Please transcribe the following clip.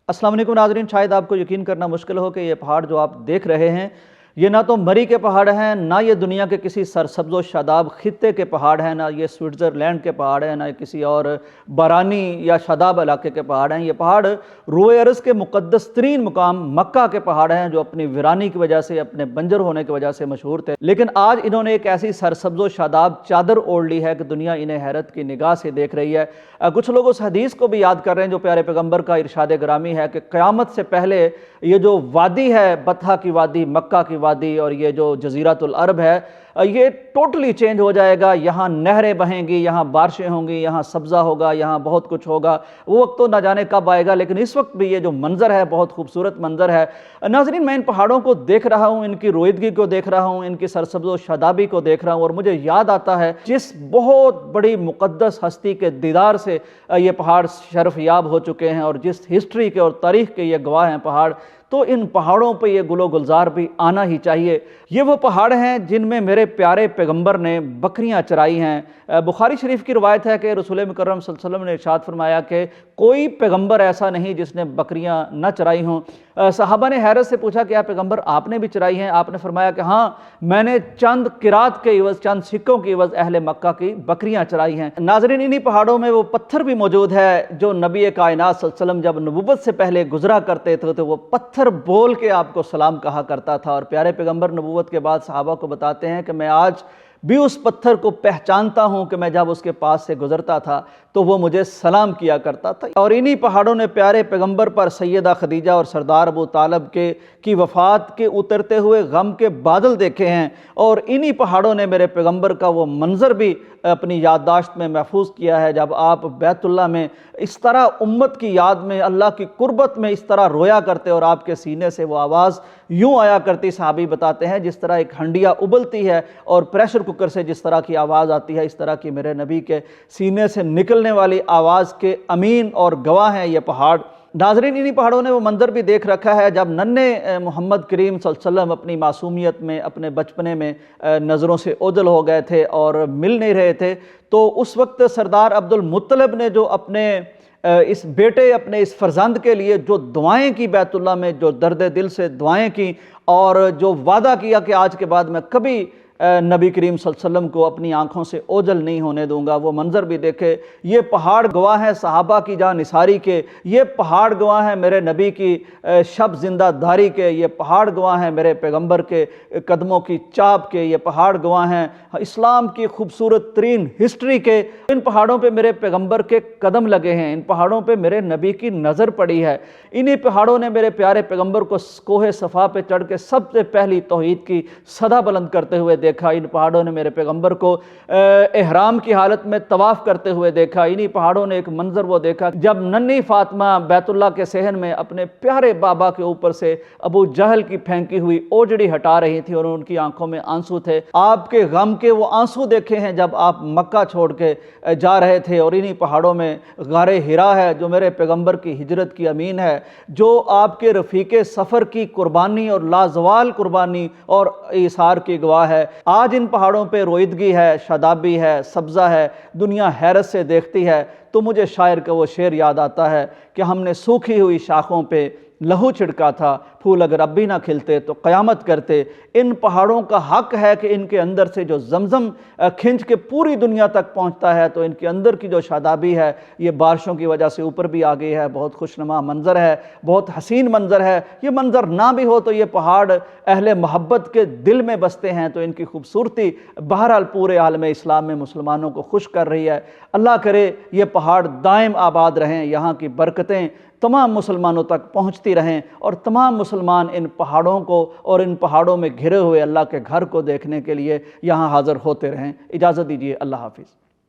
अस्सलाम वालेकुम नाज़रीन, शायद आपको यकीन करना मुश्किल हो कि ये पहाड़ जो आप देख रहे हैं ये ना तो मरी के पहाड़ हैं, ना ये दुनिया के किसी सरसब्ज़ व शादाब खित्ते के पहाड़ हैं, ना ये स्विट्ज़रलैंड के पहाड़ हैं, ना किसी और बारानी या शादाब इलाके के पहाड़ हैं। ये पहाड़ रोए अरज़ के मुक़द्दस तरीन मुकाम मक्का के पहाड़ हैं, जो अपनी वीरानी की वजह से, अपने बंजर होने की वजह से मशहूर थे। लेकिन आज इन्होंने एक ऐसी सरसब्ज़ व शादाब चादर ओढ़ ली है कि दुनिया इन्हें हैरत की निगाह से देख रही है। कुछ लोग उस हदीस को भी याद कर रहे हैं जो प्यारे पैगम्बर का इरशाद ग्रामी है कि क़यामत से पहले ये जो वादी है, बतहा की वादी, मक्का की वादी और ये जो जज़ीरतुल अरब है, ये टोटली चेंज हो जाएगा। यहाँ नहरें बहेंगी, यहाँ बारिशें होंगी, यहाँ सब्ज़ा होगा, यहाँ बहुत कुछ होगा। वो वक्त तो ना जाने कब आएगा, लेकिन इस वक्त भी ये जो मंज़र है बहुत खूबसूरत मंज़र है। नाज़रीन, मैं इन पहाड़ों को देख रहा हूँ, इनकी रोईदगी को देख रहा हूँ, इनकी सरसब्ज़ व शादाबी को देख रहा हूँ, और मुझे याद आता है जिस बहुत बड़ी मुक़द्दस हस्ती के दीदार से ये पहाड़ शरफ़ याब हो चुके हैं और जिस हिस्ट्री के और तारीख़ के ये गवाह हैं पहाड़, तो इन पहाड़ों पे ये गुलो गुलजार भी आना ही चाहिए। ये वो पहाड़ हैं जिनमें मेरे प्यारे पैगम्बर ने बकरियां चराई हैं। बुखारी शरीफ की रवायत है कि रसूल मुकर्रम सल्लल्लाहु अलैहि वसल्लम ने इरशाद फरमाया कि कोई पैगम्बर ऐसा नहीं जिसने बकरियां न चराई हों। सहाबा ने हैरत से पूछा कि या पैगम्बर आपने भी चराई हैं? आपने फरमाया कि हाँ, मैंने चंद किरात के इवज़, चंद सिक्कों की इवज़ अहले मक्का की बकरियां चराई हैं। नाज़रीन, इन्हीं पहाड़ों में वो पत्थर भी मौजूद है जो नबी कायनात सल्लल्लाहु अलैहि वसल्लम जब नबुव्वत से पहले गुजरा करते थे तो वो पत्थर बोल के आपको सलाम कहा करता था। और प्यारे पैगम्बर नबुव्वत के बाद सहाबा को बताते हैं कि मैं आज भी उस पत्थर को पहचानता हूं कि मैं जब उसके पास से गुजरता था तो वो मुझे सलाम किया करता था। और इन्हीं पहाड़ों ने प्यारे पैगम्बर पर सैयदा खदीजा और सरदार अबू तालब की वफ़ात के उतरते हुए गम के बादल देखे हैं। और इन्हीं पहाड़ों ने मेरे पैगम्बर का वो मंज़र भी अपनी याददाश्त में महफूज किया है जब आप बैतुल्लाह में इस तरह उम्मत की याद में, अल्लाह की कुर्बत में इस तरह रोया करते और आपके सीने से वो आवाज़ यूँ आया करती। सहाबी बताते हैं जिस तरह एक हंडिया उबलती है और प्रेशर कुकर से जिस तरह की आवाज़ आती है, इस तरह की मेरे नबी के सीने से निकलने वाली आवाज़ के अमीन और गवाह हैं ये पहाड़। नाज़रीन, इन्हीं पहाड़ों ने वो मंज़र भी देख रखा है जब नन्हे मोहम्मद करीम सल्लल्लाहु अलैहि वसल्लम अपनी मासूमियत में, अपने बचपने में नज़रों से ओझल हो गए थे और मिल नहीं रहे थे। तो उस वक्त सरदार अब्दुल मुत्तलिब ने जो अपने इस बेटे, अपने इस फर्जंद के लिए जो दुआएं की बैतुल्लाह में, जो दर्द दिल से दुआएं की और जो वादा किया कि आज के बाद मैं कभी नबी करीम सल्लल्लाहु अलैहि वसल्लम को अपनी आँखों से ओझल नहीं होने दूंगा, वो मंज़र भी देखे। ये पहाड़ गवाह हैं सहाबा की जान निसारी के, ये पहाड़ गवाह हैं मेरे नबी की शब जिंदादारी के, ये पहाड़ गवाह हैं मेरे पैगम्बर के कदमों की चाप के, ये पहाड़ गवाह हैं इस्लाम की खूबसूरत तरीन हिस्ट्री के। इन पहाड़ों पर मेरे पैगम्बर के कदम लगे हैं, इन पहाड़ों पर मेरे नबी की नज़र पड़ी है। इन्हीं पहाड़ों ने मेरे प्यारे पैगम्बर को कोहे सफ़ा पे चढ़ के सबसे पहली तौहीद की सदा बुलंद करते हुए देखा। इन पहाड़ों ने मेरे पैगम्बर को एहराम की हालत में तवाफ़ करते हुए देखा। इन्हीं पहाड़ों ने एक मंज़र वो देखा जब नन्ही फातिमा बैतुल्लाह के सहन में अपने प्यारे बाबा के ऊपर से अबू जहल की फेंकी हुई ओजड़ी हटा रही थी और उनकी आंखों में आंसू थे। आपके गम के वो आंसू देखे हैं जब आप मक्का छोड़ के जा रहे थे। और इन्हीं पहाड़ों में गारे हिरा है जो मेरे पैगम्बर की हिजरत की अमीन है, जो आपके रफ़ीक़े सफ़र की कुर्बानी और लाजवाल कुर्बानी और ईसार की गवाह है। आज इन पहाड़ों पे रोईदगी है, शादाबी है, सब्ज़ा है, दुनिया हैरत से देखती है। तो मुझे शायर का वो शेर याद आता है कि हमने सूखी हुई शाखों पे लहू छिड़का था, फूल अगर अब भी ना खिलते तो क़यामत करते। इन पहाड़ों का हक है कि इनके अंदर से जो जमजम खिंच के पूरी दुनिया तक पहुंचता है, तो इनके अंदर की जो शादाबी है ये बारिशों की वजह से ऊपर भी आ गई है। बहुत खुशनुमा मंज़र है, बहुत हसीन मंज़र है। ये मंज़र ना भी हो तो ये पहाड़ अहले मोहब्बत के दिल में बसते हैं, तो इनकी खूबसूरती बहरहाल पूरे आलम इस्लाम में मुसलमानों को खुश कर रही है। अल्लाह करे ये पहाड़ दायम आबाद रहें, यहाँ की बरकतें तमाम मुसलमानों तक पहुँचती रहें और तमाम मुसलमान इन पहाड़ों को और इन पहाड़ों में घिरे हुए अल्लाह के घर को देखने के लिए यहाँ हाज़िर होते रहें। इजाज़त दीजिए, अल्लाह हाफ़िज़।